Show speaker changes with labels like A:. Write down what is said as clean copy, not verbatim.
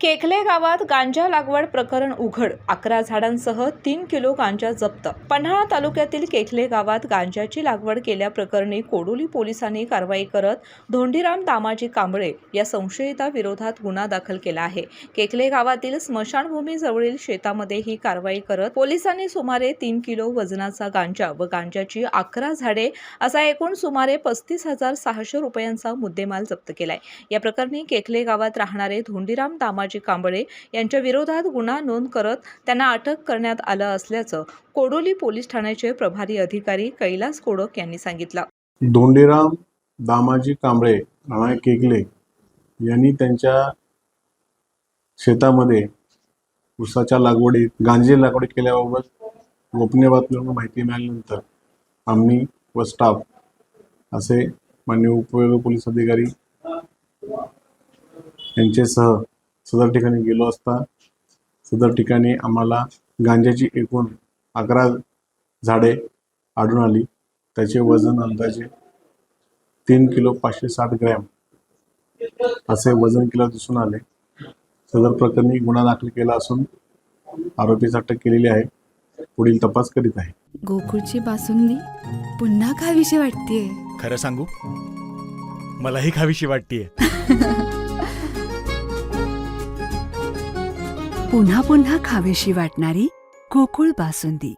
A: केखले गावात गांजा लागवड प्रकरण उघड. 11 झाडांसह 3 किलो गांजा जप्त. पन्हाळा तालुक्यातील केखले गावात गांजाची लागवड केल्याप्रकरणी कोडोली पोलिसांनी कारवाई करत धोंडीराम दामाजी कांबळे या संशयिताविरोधात गुन्हा दाखल केला आहे. केखले गावातील स्मशानभूमीजवळील शेतामध्ये ही कारवाई करत पोलिसांनी सुमारे 3 किलो वजनाचा गांजा व गांजाची 11 झाडे असा एकूण सुमारे 35,600 रुपयांचा मुद्देमाल जप्त केलाय. या प्रकरणी केखले गावात राहणारे धोंडीराम दामाजी कांबळे यांच्या विरोधात गुन्हा नोंद करत त्यांना अटक करण्यात आलं असल्याचं कोडोली पोलीस ठाण्याचे प्रभारी अधिकारी कैलास कोडक यांनी सांगितलं.
B: धोंडीराम दामाजी कांबळे राहणारे केखले यांनी त्यांच्या शेतामध्ये ऊसाच्या लागवडीत गांजा लागवड केल्याबाबत गोपनीय बातमीवरून माहिती मिळाल्यानंतर आम्ही व स्टाफ असे माननीय उपविभागीय पोलीस अधिकारी यांच्यासह सदर ठिकाणी गेलो असता सदर ठिकाणी आम्हाला गांजाची एकूण 11 झाडे आढळून आली. त्याचे वजन अंदाजे 3 किलो 560 ग्रॅम असे वजन केलं दिसून आले. सदर प्रकरणी गुन्हा दाखल केला असून आरोपीस अटक केलेली आहे. पुढील तपास करीत आहे.
C: गोकुळची बासुंदी पुन्हा खावीशी वाटतेय.
D: खरं सांगू, मलाही खावीशी वाटतेय.
C: पुन्हा पुन्हा खावीशी वाटणारी गोकुळ बासुंदी.